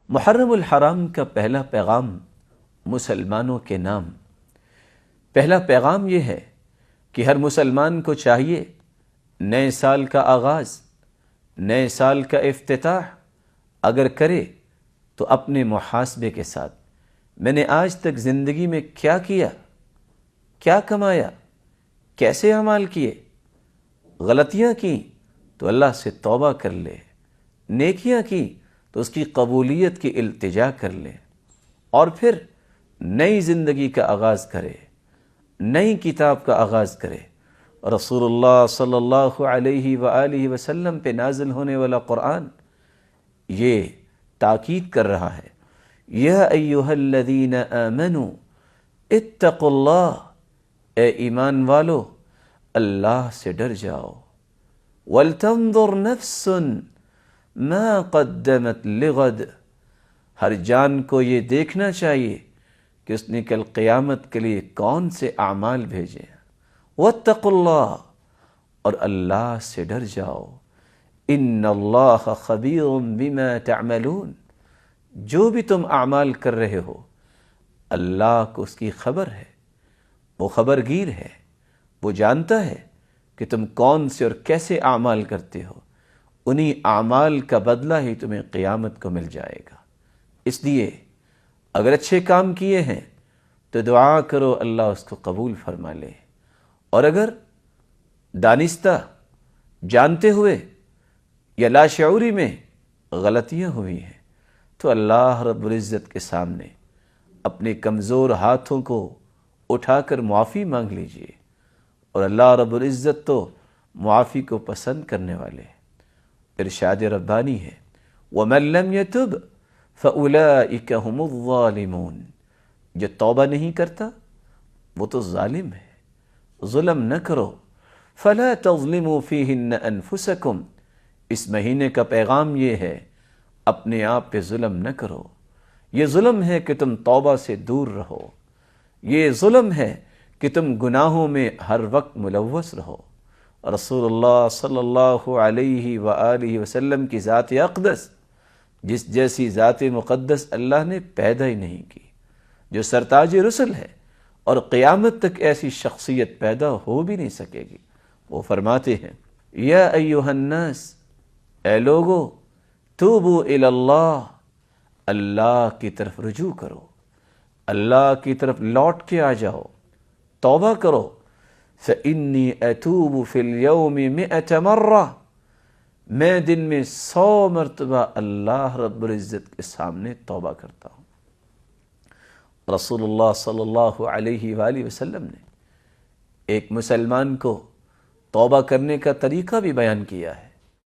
محرم الحرام کا پہلا پیغام مسلمانوں کے نام۔ پہلا پیغام یہ ہے کہ ہر مسلمان کو چاہیے نئے سال کا آغاز، نئے سال کا افتتاح اگر کرے تو اپنے محاسبے کے ساتھ میں نے آج تک زندگی میں کیا کیا، کیا کمایا، کیسے اعمال کیے، غلطیاں کی تو اللہ سے توبہ کر لے، نیکیاں کی تو اس کی قبولیت کی التجا کر لے، اور پھر نئی زندگی کا آغاز کرے، نئی کتاب کا آغاز کرے۔ رسول اللہ صلی اللہ علیہ وآلہ وسلم پہ نازل ہونے والا قرآن یہ تاکید کر رہا ہے، یا ایہا الذین آمنوا اتقوا اللہ، اے ایمان والو اللہ سے ڈر جاؤ، وَلْتَنظُرْ نَفْسٌ مَا قَدَّمَتْ لِغَدْ، ہر جان کو یہ دیکھنا چاہیے کہ اس نے کل قیامت کے لیے کون سے اعمال بھیجے۔ وَاتَّقُوا اللَّهَ، اور اللہ سے ڈر جاؤ، إِنَّ اللَّهَ خَبِيرٌ بِمَا تَعْمَلُونَ، جو بھی تم اعمال کر رہے ہو اللہ کو اس کی خبر ہے، وہ خبرگیر ہے، وہ جانتا ہے کہ تم کون سے اور کیسے اعمال کرتے ہو، انہی اعمال کا بدلہ ہی تمہیں قیامت کو مل جائے گا۔ اس لیے اگر اچھے کام کیے ہیں تو دعا کرو اللہ اس کو قبول فرما لے، اور اگر دانستہ جانتے ہوئے یا لاشعوری میں غلطیاں ہوئی ہیں تو اللہ رب العزت کے سامنے اپنے کمزور ہاتھوں کو اٹھا کر معافی مانگ لیجئے، اور اللہ رب العزت تو معافی کو پسند کرنے والے ہیں۔ ارشاد ربانی ہے، وَمَن لَّمْ يَتُبْ فَأُولَٰئِكَ هُمُ الظَّالِمُونَ، جو توبہ نہیں کرتا وہ تو ظالم ہے۔ ظلم نہ کرو، فَلَا تَظْلِمُوا فِيهِنَّ أَنفُسَكُمْ، اس مہینے کا پیغام یہ ہے اپنے آپ پہ ظلم نہ کرو۔ یہ ظلم ہے کہ تم توبہ سے دور رہو، یہ ظلم ہے کہ تم گناہوں میں ہر وقت ملوث رہو۔ رسول اللہ صلی اللہ علیہ وآلہ وسلم کی ذات اقدس، جس جیسی ذات مقدس اللہ نے پیدا ہی نہیں کی، جو سرتاج رسل ہے اور قیامت تک ایسی شخصیت پیدا ہو بھی نہیں سکے گی، وہ فرماتے ہیں، یا ایہا الناس، اے لوگو، توبوا الی اللہ، اللہ کی طرف رجوع کرو، اللہ کی طرف لوٹ کے آ جاؤ، توبہ کرو۔ فإنی اتوب فی اليوم 100 مرہ، میں دن میں 100 مرتبہ اللہ رب العزت کے سامنے توبہ کرتا ہوں۔ رسول اللہ صلی اللہ علیہ وآلہ وسلم نے ایک مسلمان کو توبہ کرنے کا طریقہ بھی بیان کیا ہے۔